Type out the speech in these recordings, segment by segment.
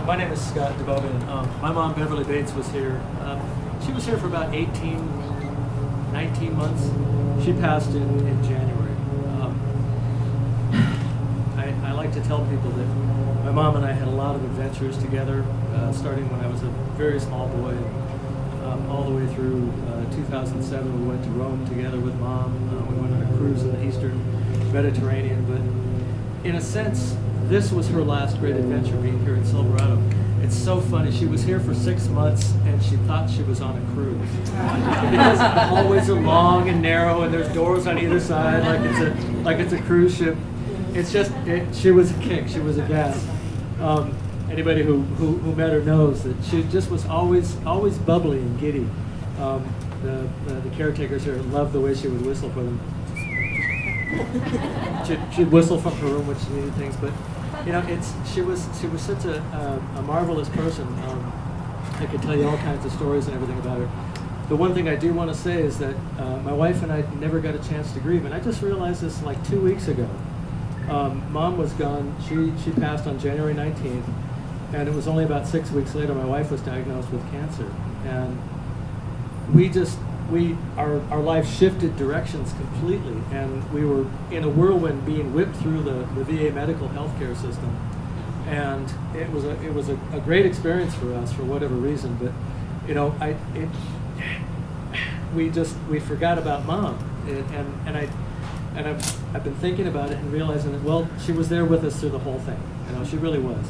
My name is Scott DeBogan. My mom, Beverly Bates, was here. She was here for about 18, 19 months. She passed in January. I like to tell people that my mom and I had a lot of adventures together, starting when I was a very small boy, all the way through 2007. We went to Rome together with Mom. We went on a cruise in the Eastern Mediterranean. But in a sense, this was her last great adventure, being here in Silverado. It's so funny. She was here for 6 months, and she thought she was on a cruise. Because the hallways are long and narrow, and there's doors on either side, like it's a cruise ship. It's just, she was a kick. She was a gas. Anybody who met her knows that she just was always bubbly and giddy. The caretakers here loved the way she would whistle for them. She'd whistle from her room when she needed things, but you know, she was such a marvelous person. I could tell you all kinds of stories and everything about her. The one thing I do want to say is that my wife and I never got a chance to grieve, and I just realized this like 2 weeks ago. Mom was gone. She passed on January 19th, and it was only about 6 weeks later my wife was diagnosed with cancer, and our life shifted directions completely, and we were in a whirlwind being whipped through the VA medical healthcare system, and it was a great experience for us for whatever reason. But you know, we forgot about Mom, and I've been thinking about it and realizing that, well, she was there with us through the whole thing. You know, she really was.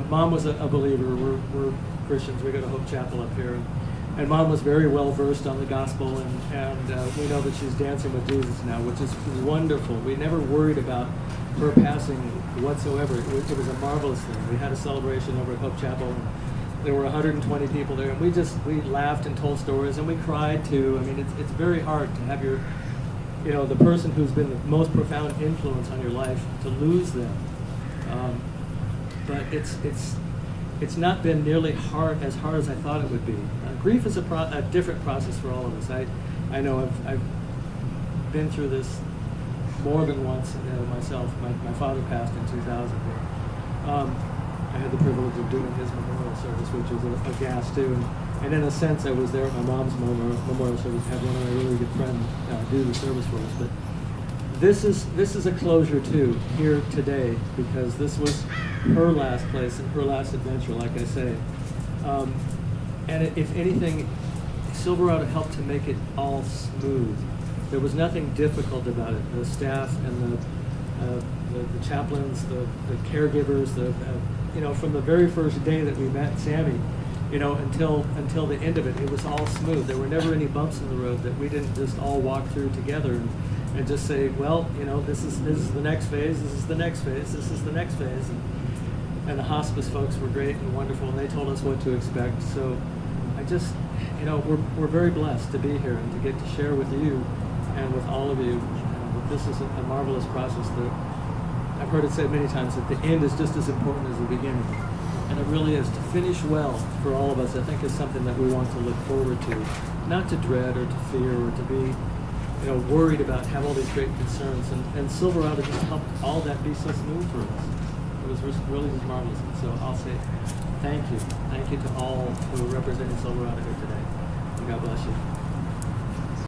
Mom was a believer. We're Christians. We go to Hope Chapel up here. And Mom was very well versed on the gospel, and we know that she's dancing with Jesus now, which is wonderful. We never worried about her passing whatsoever. It was a marvelous thing. We had a celebration over at Hope Chapel, and there were 120 people there, and we laughed and told stories, and we cried too. I mean, it's very hard to have the person who's been the most profound influence on your life, to lose them. But it's not been nearly as hard as I thought it would be. Grief is a different process for all of us. I know I've been through this more than once myself. My father passed in 2000. I had the privilege of doing his memorial service, which was a gas too. And in a sense, I was there at my mom's memorial service. Had one of my really good friends do the service for us. But this is a closure too here today, because this was her last place and her last adventure, like I say. And if anything, Silverado helped to make it all smooth. There was nothing difficult about it. The staff and the chaplains, the caregivers, from the very first day that we met Sammy, until the end of it, it was all smooth. There were never any bumps in the road that we didn't just all walk through together and just say, well, this is the next phase, this is the next phase, this is the next phase. And the hospice folks were great and wonderful, and they told us what to expect. So I just, we're very blessed to be here and to get to share with you and with all of you that this is a marvelous process. That I've heard it said many times that the end is just as important as the beginning. And it really is. To finish well for all of us, I think, is something that we want to look forward to, not to dread or to fear or to be worried about, have all these great concerns. And Silverado just helped all that be so smooth for us. It was really just marvelous. So I'll say thank you. Thank you to all who are representing Silverado here today. And God bless you.